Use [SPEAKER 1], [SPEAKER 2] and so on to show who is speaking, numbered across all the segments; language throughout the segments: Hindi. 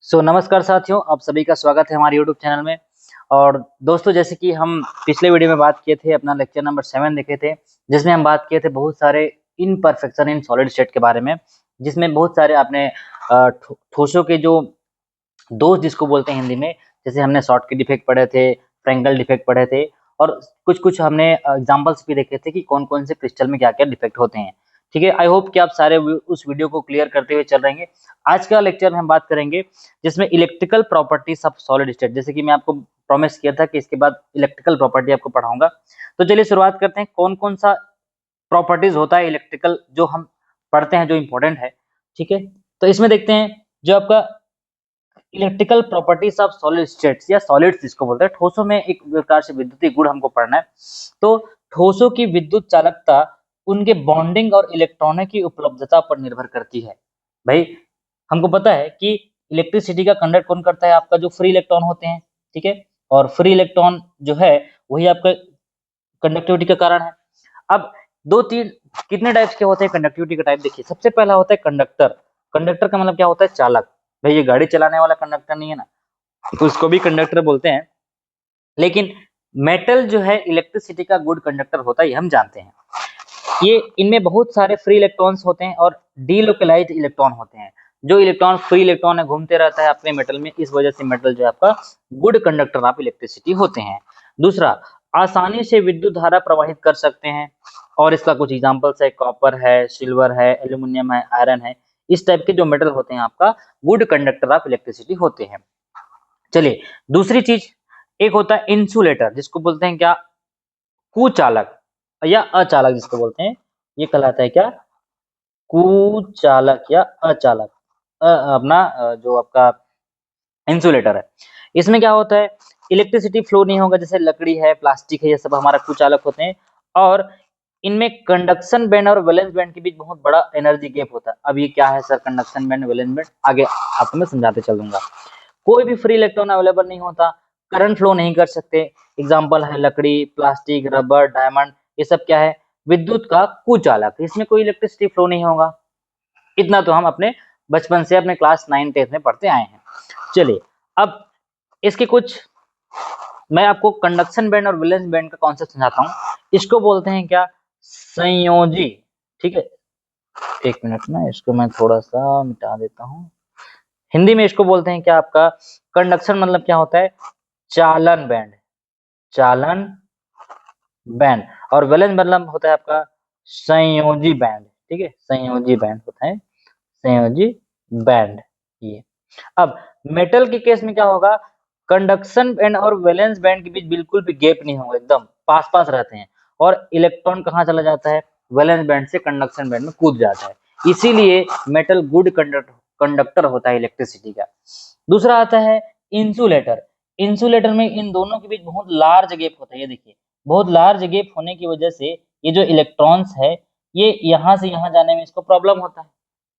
[SPEAKER 1] नमस्कार साथियों, आप सभी का स्वागत है हमारे यूट्यूब चैनल में। और दोस्तों, जैसे कि हम पिछले वीडियो में बात किए थे, अपना लेक्चर नंबर 7 देखे थे, जिसमें हम बात किए थे बहुत सारे इनपरफेक्शन इन सॉलिड स्टेट के बारे में, जिसमें बहुत सारे आपने ठोसों के जो दोष जिसको बोलते हैं हिंदी में, जैसे हमने शॉर्टकट डिफेक्ट पढ़े थे, फ्रेंकल डिफेक्ट पढ़े थे, और कुछ कुछ हमने एग्जाम्पल्स भी देखे थे कि कौन कौन से क्रिस्टल में क्या क्या डिफेक्ट होते हैं। ठीक है, आई होप कि आप सारे उस वीडियो को क्लियर करते हुए चल रहेंगे। आज का लेक्चर में हम बात करेंगे जिसमें electrical properties of solid state, जैसे कि मैं आपको प्रॉमिस किया था कि इसके बाद इलेक्ट्रिकल प्रॉपर्टी आपको पढ़ाऊंगा। तो चलिए शुरुआत करते हैं, कौन कौन सा प्रॉपर्टीज होता है इलेक्ट्रिकल जो हम पढ़ते हैं, जो इंपॉर्टेंट है। ठीक है, तो इसमें देखते हैं जो आपका electrical properties of solid states या सॉलिड्स जिसको बोलते हैं, ठोसों में एक प्रकार से विद्युतीय गुण हमको पढ़ना है। तो ठोसों की विद्युत चालकता उनके बॉन्डिंग और इलेक्ट्रॉनों की उपलब्धता पर निर्भर करती है। भाई, हमको पता है कि इलेक्ट्रिसिटी का कंडक्ट कौन करता है? आपका जो फ्री इलेक्ट्रॉन होते हैं। ठीक है, और फ्री इलेक्ट्रॉन जो है वही आपका कंडक्टिविटी का कारण है। अब दो तीन कितने टाइप्स के होते हैं कंडक्टिविटी का टाइप? देखिए, सबसे पहला होता है कंडक्टर। कंडक्टर का मतलब क्या होता है? चालक। भाई, ये गाड़ी चलाने वाला कंडक्टर नहीं है ना, तो उसको भी कंडक्टर बोलते हैं। लेकिन मेटल जो है इलेक्ट्रिसिटी का गुड कंडक्टर होता है, ये हम जानते हैं। ये इनमें बहुत सारे फ्री इलेक्ट्रॉन्स होते हैं और डीलोकलाइज्ड इलेक्ट्रॉन होते हैं। जो इलेक्ट्रॉन फ्री इलेक्ट्रॉन है घूमते रहता है अपने मेटल में, इस वजह से मेटल जो है आपका गुड कंडक्टर ऑफ इलेक्ट्रिसिटी होते हैं। दूसरा, आसानी से विद्युत धारा प्रवाहित कर सकते हैं, और इसका कुछ एग्जांपल्स है, कॉपर है, सिल्वर है, एल्यूमिनियम है, आयरन है। इस टाइप के जो मेटल होते हैं आपका गुड कंडक्टर ऑफ इलेक्ट्रिसिटी होते हैं। चलिए, दूसरी चीज, एक होता है इंसुलेटर, जिसको बोलते हैं क्या? कुचालक या अचालक जिसको बोलते हैं, ये कहलाता है क्या? कुचालक या अचालक। अपना जो आपका इंसुलेटर है, इसमें क्या होता है? इलेक्ट्रिसिटी फ्लो नहीं होगा, जैसे लकड़ी है, प्लास्टिक है, ये सब हमारा कुचालक होते हैं। और इनमें कंडक्शन बैंड और वैलेंस बैंड के बीच बहुत बड़ा एनर्जी गैप होता है। अब ये क्या है sir, conduction band valence band? आगे आपको मैं समझाते चलूंगा। कोई भी फ्री इलेक्ट्रॉन अवेलेबल नहीं होता, करंट फ्लो नहीं कर सकते। एग्जाम्पल है लकड़ी, प्लास्टिक, रबर, डायमंड, ये सब क्या है? विद्युत का कुचालक। इसमें कोई इलेक्ट्रिसिटी फ्लो नहीं होगा। इतना तो हम अपने बचपन से अपने क्लास 9 10 में पढ़ते आए हैं। चलिए, अब इसके कुछ मैं आपको कंडक्शन बैंड और वैलेंस बैंड का कॉन्सेप्ट समझाता हूँ। इसको बोलते हैं क्या? संयोजी। ठीक है, एक मिनट ना, इसको मैं थोड़ा सा मिटा देता हूँ। हिंदी में इसको बोलते हैं क्या? आपका कंडक्शन मतलब क्या होता है? चालन बैंड। चालन बैंड। और वैलेंस मतलब होता है आपका संयोजी बैंड। ठीक है, संयोजी बैंड होता है, संयोजी बैंड। ये अब मेटल के केस में क्या होगा? कंडक्शन बैंड और वैलेंस बैंड के बीच बिल्कुल भी गैप नहीं होगा, एकदम पास पास रहते हैं। और इलेक्ट्रॉन कहाँ चला जाता है? वैलेंस बैंड से कंडक्शन बैंड में कूद जाता है। इसीलिए मेटल गुड कंडक्टर होता है इलेक्ट्रिसिटी का। दूसरा आता है इंसुलेटर। इंसुलेटर में इन दोनों के बीच बहुत लार्ज गैप होता है। ये देखिए, बहुत लार्ज गैप होने की वजह से ये जो इलेक्ट्रॉन्स है, ये यहाँ से यहाँ जाने में इसको प्रॉब्लम होता है।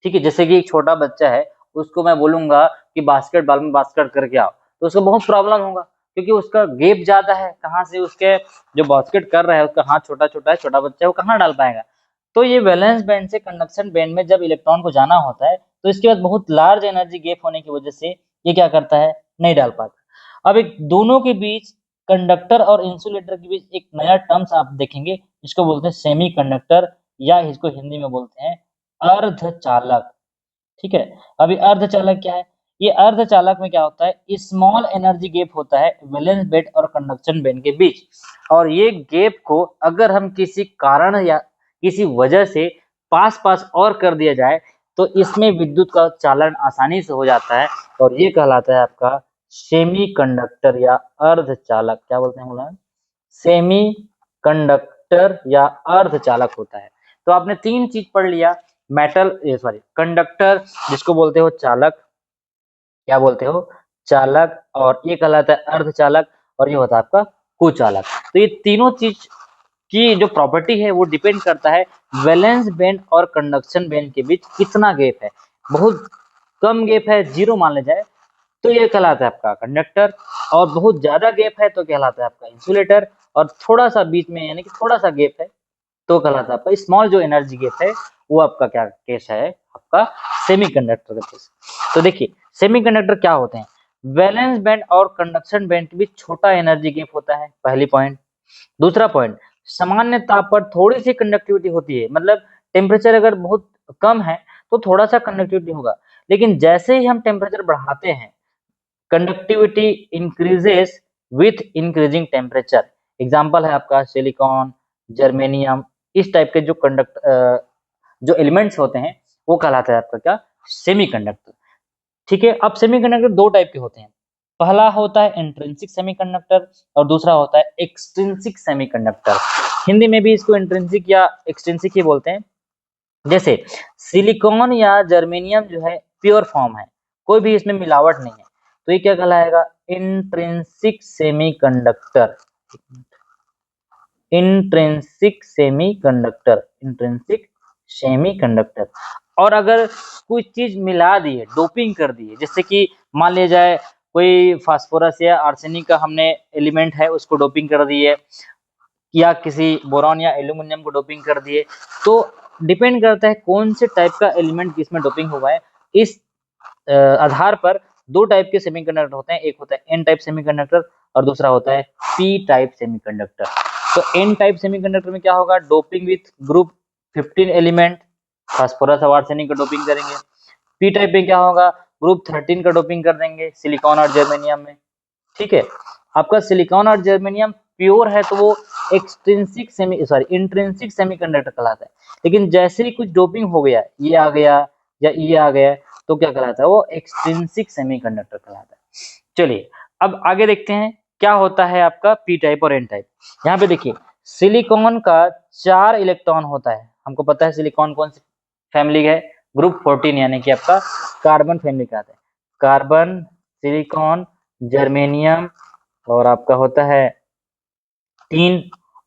[SPEAKER 1] ठीक है, जैसे कि एक छोटा बच्चा है, उसको मैं बोलूंगा कि बास्केटबॉल में बास्केट करके आओ, तो उसको बहुत प्रॉब्लम होगा, क्योंकि उसका गेप ज्यादा है। कहाँ से उसके जो बास्केट कर रहा है, उसका हाथ छोटा छोटा है, छोटा बच्चा है, वो कहाँ डाल पाएगा? तो ये वैलेंस बैंड से कंडक्शन बैंड में जब इलेक्ट्रॉन को जाना होता है, तो इसके बाद बहुत लार्ज एनर्जी गैप होने की वजह से ये क्या करता है? नहीं डाल पाता। अब एक दोनों के बीच, कंडक्टर और इंसुलेटर के बीच एक नया टर्म्स आप देखेंगे, जिसको बोलते हैं सेमी कंडक्टर, या इसको हिंदी में बोलते हैं अर्धचालक। ठीक है, अभी अर्धचालक क्या है? ये अर्धचालक में क्या होता है? स्मॉल एनर्जी गैप होता है वैलेंस बैंड और कंडक्शन बैंड के बीच। और ये गैप को अगर हम किसी कारण या किसी वजह से पास पास और कर दिया जाए, तो इसमें विद्युत का चालन आसानी से हो जाता है, और ये कहलाता है आपका सेमी कंडक्टर या अर्धचालक। क्या बोलते हैं बोला? सेमी कंडक्टर या अर्धचालक होता है। तो आपने तीन चीज पढ़ लिया, मेटल, सॉरी, कंडक्टर जिसको बोलते हो चालक, क्या बोलते हो? चालक। और ये कहलाता है अर्धचालक, और ये होता है आपका कुचालक। तो ये तीनों चीज की जो प्रॉपर्टी है वो डिपेंड करता है वैलेंस बैंड और कंडक्शन बैंड के बीच कितना गैप है। बहुत कम गैप है, जीरो मान लिया जाए, तो ये कहलाता है आपका कंडक्टर। और बहुत ज्यादा गैप है तो कहलाता है आपका इंसुलेटर। और थोड़ा सा बीच में, यानी कि थोड़ा सा गैप है, तो कहलाता है आपका स्मॉल जो एनर्जी गैप है, वो आपका क्या केस है? आपका सेमीकंडक्टर का केस। तो देखिए, सेमीकंडक्टर क्या होते हैं? वैलेंस बैंड और कंडक्शन बैंड के बीच छोटा एनर्जी गैप होता है, पहली पॉइंट। दूसरा पॉइंट, सामान्य ताप पर थोड़ी सी कंडक्टिविटी होती है, मतलब टेम्परेचर अगर बहुत कम है तो थोड़ा सा कंडक्टिविटी होगा, लेकिन जैसे ही हम टेम्परेचर बढ़ाते हैं conductivity increases with increasing temperature. Example है आपका सिलिकॉन, जर्मेनियम, इस टाइप के जो एलिमेंट्स होते हैं वो कहलाता है आपका क्या? सेमीकंडक्टर। ठीक है, अब सेमीकंडक्टर दो टाइप के होते हैं। पहला होता है इंट्रिंसिक सेमीकंडक्टर और दूसरा होता है एक्सट्रिंसिक सेमीकंडक्टर। हिंदी में भी इसको इंट्रिंसिक या एक्सट्रिंसिक ही बोलते हैं। जैसे सिलिकॉन या जर्मेनियम जो है प्योर फॉर्म है, कोई भी इसमें मिलावट नहीं है, तो ये क्या कहलाएगा? Intrinsic semiconductor. Intrinsic semiconductor, intrinsic semiconductor. और अगर कोई चीज मिला दी है, डोपिंग कर दी है, जैसे कि मान लिया जाए कोई फास्फोरस या आर्सेनिक का हमने एलिमेंट है उसको डोपिंग कर दी है, या किसी बोरॉन या एल्यूमिनियम को डोपिंग कर दिए, तो डिपेंड करता है कौन से टाइप का एलिमेंट किसमें डोपिंग हुआ है। इस आधार पर दो टाइप के सेमीकंडक्टर होते हैं, एक होता है एन टाइप सेमीकंडक्टर और दूसरा होता है पी टाइप सेमीकंडक्टर। तो एन टाइप सेमीकंडक्टर में क्या होगा? Doping with group 15 element, phosphorus और आर्सेनिक का डोपिंग करेंगे। पी टाइप में क्या होगा? ग्रुप 13 का डोपिंग कर देंगे सिलिकॉन और जर्मेनियम में। ठीक है, आपका सिलिकॉन और जर्मेनियम प्योर है तो वो इंट्रिंसिक सेमीकंडक्टर कहलाता है, लेकिन जैसे ही कुछ डोपिंग हो गया, ये आ गया या ये आ गया, तो क्या कहलाता है? वो एक्सट्रिंसिक सेमीकंडक्टर कहलाता है। चलिए अब आगे देखते हैं क्या होता है आपका पी टाइप और एन टाइप। यहाँ पे देखिए सिलिकॉन का 4 इलेक्ट्रॉन होता है, हमको पता है सिलिकॉन कौन सी फैमिली है? ग्रुप 14 यानी कि आपका कार्बन फैमिली का आता है। कार्बन, सिलिकॉन, जर्मेनियम और आपका होता है टीन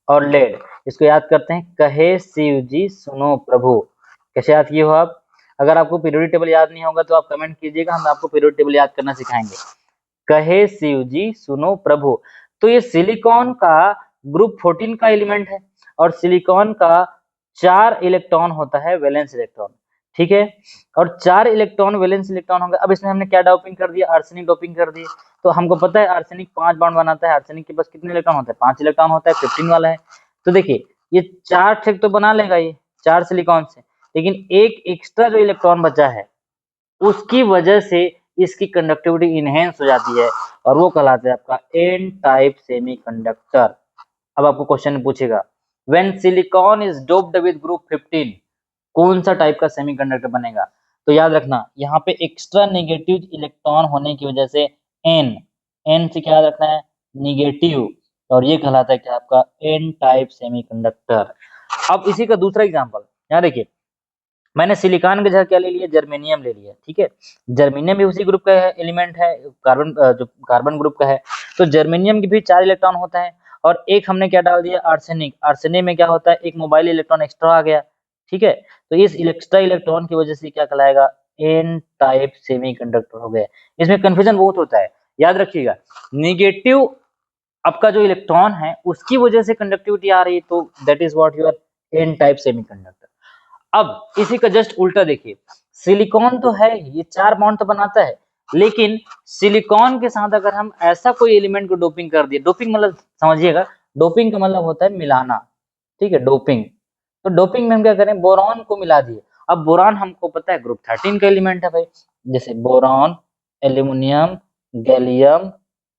[SPEAKER 1] और लेड। इसको याद करते हैं, कहे शिव जी सुनो प्रभु। कैसे याद किए हो आप? अगर आपको पीरियोडिक टेबल याद नहीं होगा तो आप कमेंट कीजिएगा, हम आपको पीरियोडिक टेबल याद करना सिखाएंगे। कहे शिव जी सुनो प्रभु। तो ये सिलिकॉन का ग्रुप 14 का एलिमेंट है और सिलिकॉन का 4 इलेक्ट्रॉन होता है वैलेंस इलेक्ट्रॉन। ठीक है, और 4 इलेक्ट्रॉन वैलेंस इलेक्ट्रॉन होंगे। अब इसमें हमने क्या डोपिंग कर दिया? आर्सेनिक डोपिंग कर दिए। तो हमको पता है आर्सेनिक 5 बॉन्ड बनाता है, आर्सेनिक के पास कितने इलेक्ट्रॉन होते हैं? 5 इलेक्ट्रॉन होता है, 15 वाला है। तो देखिए ये 4 ठेक तो बना लेगा ये 4 सिलिकॉन से, लेकिन एक एक्स्ट्रा जो इलेक्ट्रॉन बचा है उसकी वजह से इसकी कंडक्टिविटी इनहेंस हो जाती है और वो कहलाता है आपका एन टाइप सेमीकंडक्टर। अब आपको क्वेश्चन पूछेगा when silicon is doped with group 15 कौन सा टाइप का सेमीकंडक्टर बनेगा? तो याद रखना यहाँ पे एक्स्ट्रा नेगेटिव इलेक्ट्रॉन होने की वजह से एन, एन से क्या याद रखना है? निगेटिव, और ये कहलाता है क्या? आपका एन टाइप सेमीकंडक्टर। अब इसी का दूसरा एग्जांपल यहाँ देखिए, मैंने सिलिकॉन की जगह क्या ले लिया? जर्मेनियम ले लिया। ठीक है, जर्मेनियम भी उसी ग्रुप का एलिमेंट है, कार्बन जो कार्बन ग्रुप का है। तो जर्मेनियम के भी 4 इलेक्ट्रॉन होता है और एक हमने क्या डाल दिया? आर्सेनिक। आर्सेनिक में क्या होता है? एक मोबाइल इलेक्ट्रॉन एक्स्ट्रा आ गया। ठीक है, तो इस एक्स्ट्रा इलेक्ट्रॉन की वजह से क्या कहलाएगा? एन टाइप सेमीकंडक्टर हो गया। इसमें कंफ्यूजन बहुत होता है, याद रखिएगा निगेटिव आपका जो इलेक्ट्रॉन है उसकी वजह से कंडक्टिविटी आ रही है, तो that is what your n type semiconductor. अब इसी का जस्ट उल्टा देखिए, सिलिकॉन तो है ये 4 बॉन्ड तो बनाता है, लेकिन सिलिकॉन के साथ अगर हम ऐसा कोई एलिमेंट को डोपिंग कर दिए, डोपिंग मतलब समझिएगा, डोपिंग का मतलब होता है मिलाना। ठीक है, डोपिंग। तो डोपिंग में हम क्या करें? बोरॉन को मिला दिए। अब बोरॉन हमको पता है ग्रुप 13 का एलिमेंट है भाई, जैसे बोरॉन, एल्यूमिनियम, गैलियम,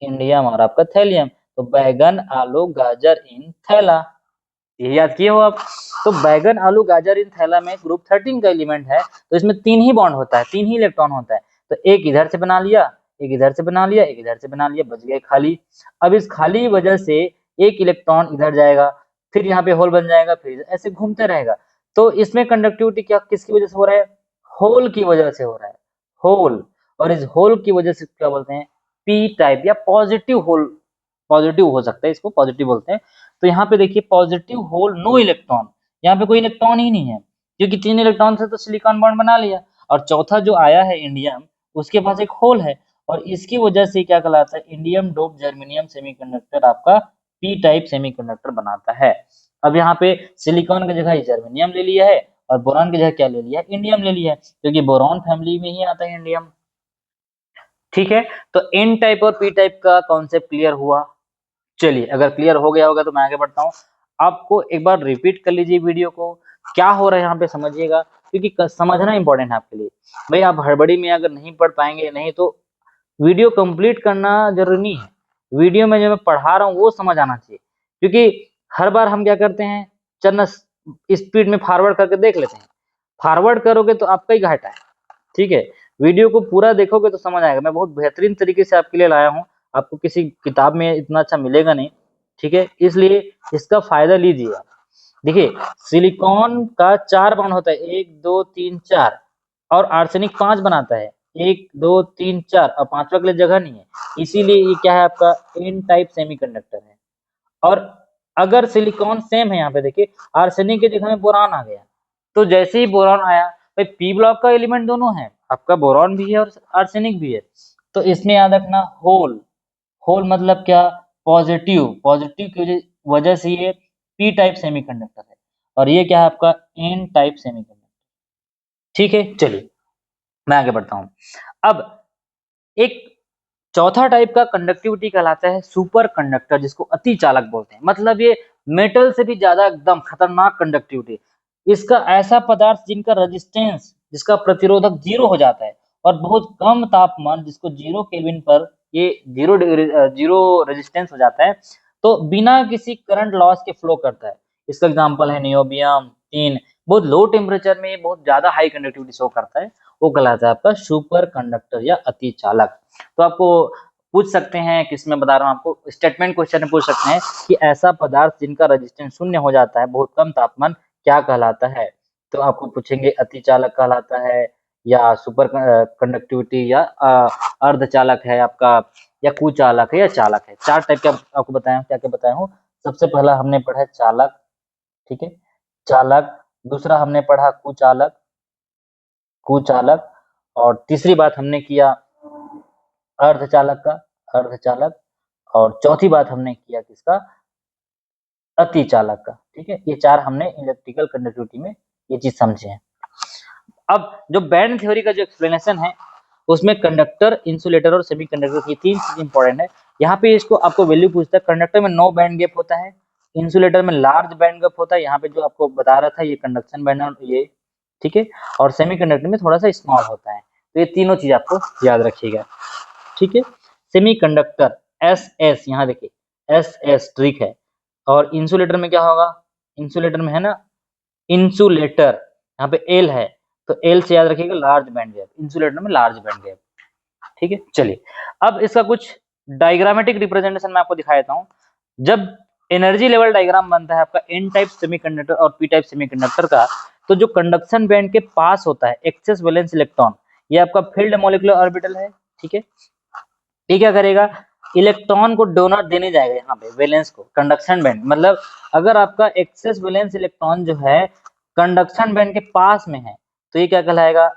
[SPEAKER 1] इंडियम और आपका थैलियम। तो बैगन, आलू, गाजर इन थैला, ये याद किए हो आप? तो बैगन, आलू, गाजर इन थैला में ग्रुप 13 का एलिमेंट है, तो इसमें 3 ही बॉन्ड होता है, 3 ही इलेक्ट्रॉन होता है। तो एक इधर से बना लिया, एक इधर से बना लिया, एक इधर से बना लिया, बच गए खाली। अब इस खाली वजह से एक इलेक्ट्रॉन इधर जाएगा, फिर यहाँ पे होल बन जाएगा, फिर ऐसे घूमते रहेगा। तो इसमें कंडक्टिविटी क्या किसकी वजह से हो रहा है? होल की वजह से हो रहा है, होल। और इस होल की वजह से क्या बोलते हैं? पी टाइप या पॉजिटिव होल, पॉजिटिव हो सकता है, इसको पॉजिटिव बोलते हैं। तो यहाँ पे देखिए पॉजिटिव होल नो इलेक्ट्रॉन, यहाँ पे कोई इलेक्ट्रॉन ही नहीं है, क्योंकि 3 इलेक्ट्रॉन से तो सिलिकॉन बॉन्ड बना लिया, और चौथा जो आया है इंडियम, उसके पास एक होल है, और इसकी वजह से क्या कहलाता है? इंडियम डोप जर्मेनियम सेमीकंडक्टर आपका पी टाइप सेमीकंडक्टर बनाता है। अब यहाँ पे सिलिकॉन की जगह जर्मेनियम ले लिया है और बोरॉन की जगह क्या ले लिया है? इंडियम ले लिया है, क्योंकि बोरॉन फैमिली में ही आता है इंडियम। ठीक है, तो एन टाइप और पी टाइप का कॉन्सेप्ट क्लियर हुआ। चलिए, अगर क्लियर हो गया होगा तो मैं आगे बढ़ता हूँ। आपको एक बार रिपीट कर लीजिए वीडियो को, क्या हो रहा है यहाँ पे समझिएगा, क्योंकि समझना इंपॉर्टेंट है आपके लिए। भाई आप हड़बड़ी में अगर नहीं पढ़ पाएंगे, नहीं तो वीडियो कंप्लीट करना जरूरी नहीं है। वीडियो में जो मैं पढ़ा रहा हूँ वो समझ आना चाहिए, क्योंकि हर बार हम क्या करते हैं, चलना स्पीड में फॉरवर्ड करके देख लेते हैं। फॉरवर्ड करोगे तो आपका ही घाटा है। ठीक है, वीडियो को पूरा देखोगे तो समझ आएगा। मैं बहुत बेहतरीन तरीके से आपके लिए लाया हूँ, आपको किसी किताब में इतना अच्छा मिलेगा नहीं। ठीक है, इसलिए इसका फायदा लीजिए आप। देखिए, सिलिकॉन का 4 बॉन्ड होता है, 1 2 3 4, और आर्सेनिक 5 बनाता है, 1 2 3 4, और 5वां के लिए जगह नहीं है, इसीलिए ये क्या है आपका एन टाइप सेमीकंडक्टर है। और अगर सिलिकॉन सेम है, यहाँ पे देखिए आर्सेनिक की जगह में बोरान आ गया, तो जैसे ही बोरान आया, भाई पी ब्लॉक का एलिमेंट दोनों है, आपका बोरान भी है और आर्सेनिक भी है, तो इसमें याद रखना होल। होल मतलब क्या, पॉजिटिव। पॉजिटिव की वजह से ये पी टाइप सेमीकंडक्टर है, और ये क्या है आपका एन टाइप सेमीकंडक्टर। ठीक है, चलिए मैं आगे बढ़ता हूँ। अब एक चौथा टाइप का कंडक्टिविटी कहलाता है सुपर कंडक्टर, जिसको अति चालक बोलते हैं। मतलब ये मेटल से भी ज्यादा एकदम खतरनाक कंडक्टिविटी। इसका ऐसा पदार्थ जिनका रेजिस्टेंस, जिसका प्रतिरोधक 0 हो जाता है, और बहुत कम तापमान, जिसको 0 केल्विन पर ये 0 डिग्री 0 रेजिस्टेंस हो जाता है, तो बिना किसी करंट लॉस के फ्लो करता है। इसका एग्जांपल है नियोबियम 3। बहुत लो टेम्परेचर में ये बहुत ज्यादा हाई कंडक्टिविटी शो करता है, वो कहलाता है आपका सुपर कंडक्टर या अति चालक। तो आपको पूछ सकते हैं, किसमें बता रहा हूँ आपको, स्टेटमेंट क्वेश्चन में पूछ सकते हैं कि ऐसा पदार्थ जिनका रेजिस्टेंस 0 हो जाता है बहुत कम तापमान, क्या कहलाता है। तो आपको पूछेंगे अति चालक कहलाता है, या सुपर कंडक्टिविटी, या अर्धचालक है आपका, या कुचालक है, या चालक है। 4 टाइप के आपको बताया हूँ, क्या क्या बताया हूँ। सबसे पहला हमने पढ़ा चालक, ठीक है, चालक। दूसरा हमने पढ़ा कुचालक, कुचालक। और तीसरी बात हमने किया अर्धचालक का, अर्धचालक। और चौथी बात हमने किया किसका, अति चालक का। ठीक है, ये 4 हमने इलेक्ट्रिकल कंडक्टिविटी में ये चीज समझे हैं। अब जो बैंड थ्योरी का जो एक्सप्लेनेशन है, उसमें कंडक्टर, इंसुलेटर और सेमीकंडक्टर की 3 चीज इंपॉर्टेंट है। यहाँ पे इसको आपको वैल्यू पूछता है। कंडक्टर में नो बैंड गैप होता है, इंसुलेटर में लार्ज बैंड गैप होता है, यहाँ पे जो आपको बता रहा था ये कंडक्शन बैंड और ये, ठीक है, और सेमीकंडक्टर में थोड़ा सा स्मॉल होता है। तो ये तीनों चीज आपको याद रखिएगा। ठीक है, सेमीकंडक्टर एस एस, यहाँ देखिए एस एस ट्रिक है। और इंसुलेटर में क्या होगा, इंसुलेटर में है ना इंसुलेटर, यहाँ पे एल है, तो एल से याद रखिएगा लार्ज बैंड गैप, इंसुलेटर में लार्ज बैंड गैप। ठीक है, चलिए अब इसका कुछ डायग्रामेटिक रिप्रेजेंटेशन मैं आपको दिखा देता हूँ। जब एनर्जी लेवल डायग्राम बनता है आपका एन टाइप सेमीकंडक्टर और पी टाइप सेमीकंडक्टर का, तो जो कंडक्शन बैंड के पास होता है एक्सेस वैलेंस इलेक्ट्रॉन, ये आपका फील्ड मॉलिक्यूलर ऑर्बिटल है। ठीक है, ये क्या करेगा, इलेक्ट्रॉन को डोनर देने जाएगा यहाँ पे वैलेंस को, कंडक्शन बैंड। मतलब अगर आपका एक्सेस वैलेंस इलेक्ट्रॉन जो है कंडक्शन बैंड के पास में है, तो ये क्या कहलाएगा,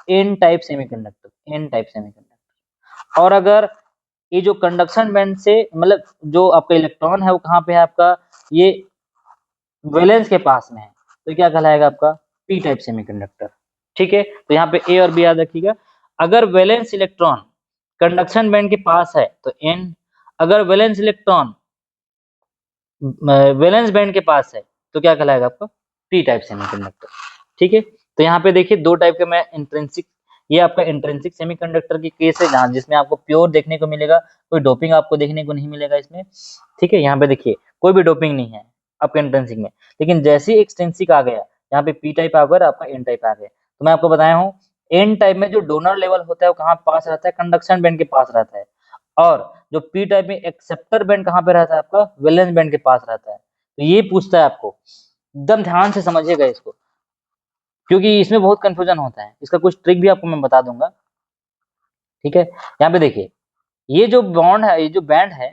[SPEAKER 1] n type semiconductor, n type semiconductor. और अगर ये जो कंडक्शन बैंड से, मतलब जो आपका इलेक्ट्रॉन है वो कहाँ पे है आपका, ये वैलेंस के पास में है, तो क्या कहलाएगा आपका पी टाइप सेमीकंडक्टर। ठीक है, तो यहाँ पे ए और बी याद रखिएगा। अगर वैलेंस इलेक्ट्रॉन कंडक्शन बैंड के पास है तो एन, अगर वैलेंस इलेक्ट्रॉन वैलेंस बैंड के पास है तो क्या कहलाएगा आपका पी टाइप सेमीकंडक्टर। ठीक है, तो यहाँ पे देखिए 2 टाइप के मैं इंट्रिंसिक, ये आपका इंट्रिंसिक सेमीकंडक्टर की केस है, जहाँ जिसमें आपको प्योर देखने को मिलेगा, कोई डोपिंग आपको देखने को नहीं मिलेगा इसमें। ठीक है, यहाँ पे देखिए कोई भी डोपिंग नहीं है आपके इंट्रिंसिक में, लेकिन जैसे ही एक्सट्रिंसिक आ गया, यहाँ पे पी टाइप आ गया, आपका एन टाइप आ गया। तो मैं आपको बताया हूँ एन टाइप में जो डोनर लेवल होता है वो कहाँ पास रहता है, कंडक्शन बैंड के पास रहता है। और जो पी टाइप में एक्सेप्टर बैंड कहाँ पे रहता है आपका, वैलेंस बैंड के पास रहता है। तो ये पूछता है आपको, एकदम ध्यान से समझिएगा इसको, क्योंकि इसमें बहुत कंफ्यूजन होता है। इसका कुछ ट्रिक भी आपको मैं बता दूंगा। ठीक है, यहाँ पे देखिए ये जो बॉन्ड है, ये जो बैंड है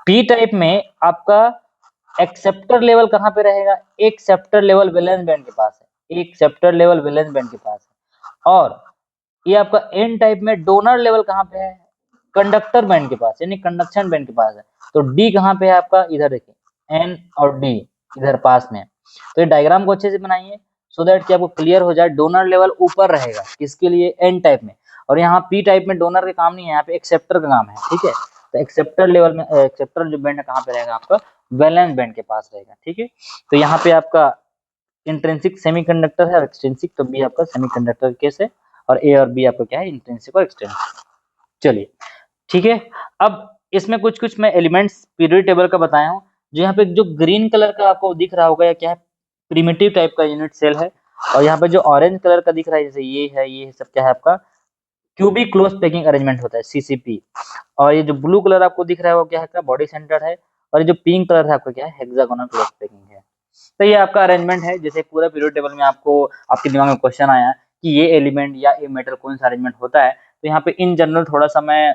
[SPEAKER 1] पी टाइप में, आपका एक्सेप्टर लेवल कहाँ पे रहेगा, एक सेप्टर लेवल वैलेंस बैंड के पास है, एक सेप्टर लेवल वैलेंस बैंड के पास है। और ये आपका एन टाइप में डोनर लेवल कहाँ पे है, कंडक्टर बैंड के पास, यानी कंडक्शन बैंड के पास है। तो डी कहाँ पे है आपका, इधर देखिए एन और डी इधर पास में है। तो ये डायग्राम को अच्छे से बनाइए, सो दैट कि आपको क्लियर हो जाए। डोनर लेवल ऊपर रहेगा किसके लिए, एन टाइप में, और यहाँ पी टाइप में डोनर का काम नहीं है, यहाँ पे एक्सेप्टर का काम है, ठीक है। तो एक्सेप्टर लेवल में एक्सेप्टर जो बैंड है कहाँ पे रहेगा आपका, वैलेंस बैंड के पास रहेगा, ठीक है। तो यहाँ पे आपका इंट्रिंसिक सेमीकंडक्टर है और एक्सट्रिंसिक, तो बी आपका सेमीकंडक्टर केस है, और ए और बी आपका क्या है, इंट्रिंसिक और एक्सट्रिंसिक। चलिए ठीक है। अब इसमें कुछ कुछ मैं एलिमेंट्स पीरियोडिक टेबल का बताया हूँ। जो यहाँ पे जो ग्रीन कलर का आपको दिख रहा होगा या क्या है, प्रिमिटिव टाइप का यूनिट सेल है। और यहाँ पे जो ऑरेंज कलर का दिख रहा है जैसे ये है, ये सब क्या है आपका क्यूबिक क्लोज पैकिंग अरेंजमेंट होता है, सीसीपी। और ये जो ब्लू कलर आपको दिख रहा है वो क्या है, बॉडी सेंटर है। और ये जो पिंक कलर है आपका क्या है, हेक्सागोनल क्लोज पैकिंग है। तो ये आपका अरेंजमेंट है। जैसे पूरा पीरियोडिक टेबल में आपको आपके दिमाग में क्वेश्चन आया कि ये एलिमेंट या ये मेटल कौन सा अरेंजमेंट होता है, तो यहाँ पे इन जनरल थोड़ा सा मैं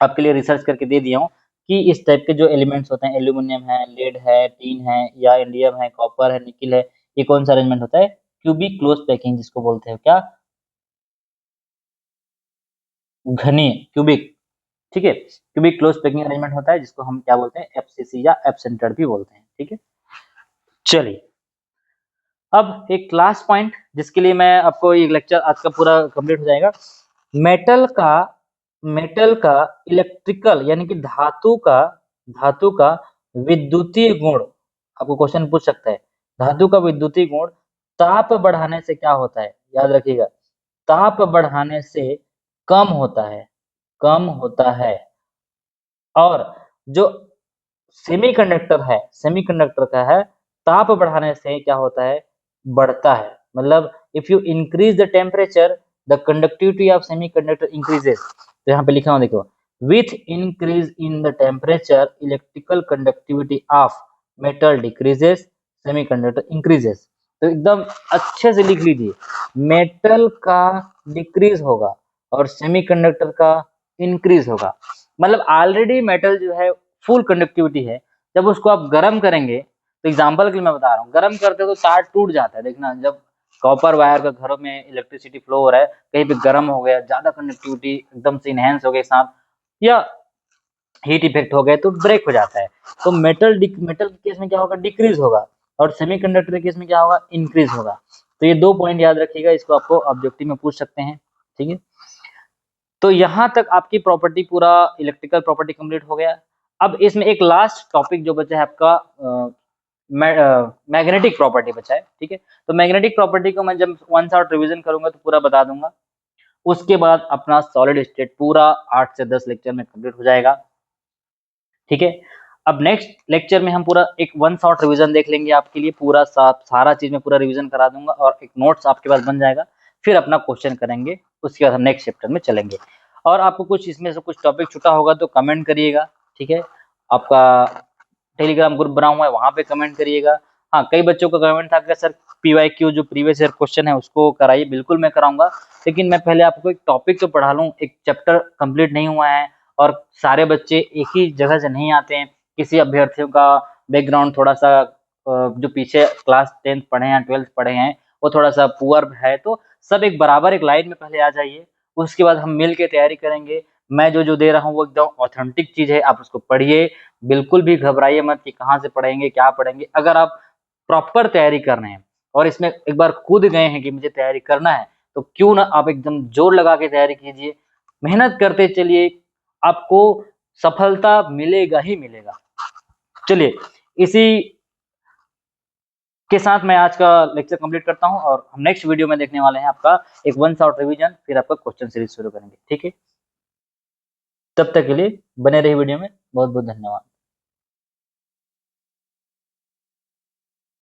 [SPEAKER 1] आपके लिए रिसर्च करके दे दिया हूँ कि इस टाइप के जो एलिमेंट्स होते हैं, एल्यूमिनियम है, लेड है, टीन है, या इंडियम है, कॉपर है, निकिल है, ये कौन सा अरेंजमेंट होता है, क्यूबिक क्लोज पैकिंग जिसको बोलते हैं क्या, घनी क्यूबिक, ठीक है। क्यूबिक क्लोज पैकिंग अरेंजमेंट होता है जिसको हम क्या बोलते हैं, एफसीसी या एफ सेंटर्ड भी बोलते हैं, ठीक है। चलिए अब एक लास्ट पॉइंट जिसके लिए मैं आपको ये लेक्चर आज का पूरा कंप्लीट हो जाएगा। मेटल का मेटल का इलेक्ट्रिकल यानी कि धातु का विद्युतीय गुण, आपको क्वेश्चन पूछ सकता है, धातु का विद्युतीय गुण ताप बढ़ाने से क्या होता है, याद रखिएगा, ताप बढ़ाने से कम होता है, कम होता है। और जो सेमीकंडक्टर का है, ताप बढ़ाने से क्या होता है, बढ़ता है। मतलब if you increase the temperature the conductivity of semiconductor increases. तो यहाँ पे लिखा हूँ देखो, with increase in the temperature electrical conductivity of metal decreases, semiconductor increases. तो एकदम अच्छे से लिख लीजिए, मेटल का डिक्रीज होगा और सेमीकंडक्टर का इंक्रीज होगा। मतलब ऑलरेडी मेटल जो है फुल कंडक्टिविटी है, जब उसको आप गर्म करेंगे, तो एग्जांपल के लिए मैं बता रहा हूँ, गर्म करते तो तार टूट जाता है। देखना जब कॉपर वायर का घरों में इलेक्ट्रिसिटी फ्लो हो रहा है, कहीं पे गर्म हो गया, ज्यादा कंडक्टिविटी एकदम से इनहेंस हो गए साथ, या हीट इफेक्ट हो गए तो ब्रेक हो जाता है। तो मेटल के केस में क्या होगा, डिक्रीज होगा, और सेमीकंडक्टर के केस में क्या होगा, इंक्रीज होगा। तो ये 2 पॉइंट याद रखिएगा, इसको आपको ऑब्जेक्टिव में पूछ सकते हैं, ठीक है। तो यहाँ तक आपकी प्रॉपर्टी पूरा इलेक्ट्रिकल प्रॉपर्टी कंप्लीट हो गया। अब इसमें एक लास्ट टॉपिक जो बचा है आपका मैग्नेटिक प्रॉपर्टी बचा है, ठीक है। तो मैग्नेटिक प्रॉपर्टी को मैं जब वन शॉट रिवीजन करूंगा तो पूरा बता दूंगा। उसके बाद अपना सॉलिड स्टेट पूरा 8 से 10 लेक्चर में कंप्लीट हो जाएगा, ठीक है। अब नेक्स्ट लेक्चर में हम पूरा एक वन शॉट रिवीजन देख लेंगे, आपके लिए पूरा सारा चीज में पूरा रिवीजन करा दूंगा और एक नोट्स आपके पास बन जाएगा। फिर अपना क्वेश्चन करेंगे, उसके बाद हम नेक्स्ट चैप्टर में चलेंगे। और आपको कुछ इसमें से कुछ टॉपिक छूटा होगा तो कमेंट करिएगा, ठीक है। आपका टेलीग्राम ग्रुप बना हुआ है, वहां पे कमेंट करिएगा। हाँ, कई बच्चों का कमेंट था कि सर PYQ जो प्रीवियस ईयर क्वेश्चन है उसको कराइए, बिल्कुल मैं कराऊंगा। लेकिन मैं पहले आपको एक टॉपिक तो पढ़ा लूँ, एक चैप्टर कंप्लीट नहीं हुआ है, और सारे बच्चे एक ही जगह से नहीं आते हैं। किसी अभ्यर्थियों का बैकग्राउंड थोड़ा सा जो पीछे क्लास 10th पढ़े हैं, 12th पढ़े हैं, वो थोड़ा सा पुअर है। तो सब एक बराबर एक लाइन में पहले आ जाइए, उसके बाद हम मिल के तैयारी करेंगे। मैं जो जो दे रहा हूँ वो एकदम ऑथेंटिक चीज है, आप उसको पढ़िए, बिल्कुल भी घबराइए मत कि कहाँ से पढ़ेंगे क्या पढ़ेंगे। अगर आप प्रॉपर तैयारी कर रहे हैं और इसमें एक बार कूद गए हैं कि मुझे तैयारी करना है, तो क्यों ना आप एकदम जोर लगा के तैयारी कीजिए, मेहनत करते चलिए, आपको सफलता मिलेगा ही मिलेगा। चलिए इसी के साथ मैं आज का लेक्चर कंप्लीट करता हूं, और हम नेक्स्ट वीडियो में देखने वाले हैं आपका एक वन शॉट रिवीजन, फिर आपका क्वेश्चन सीरीज शुरू करेंगे, ठीक है। तब तक के लिए बने रहिए वीडियो में, बहुत बहुत धन्यवाद।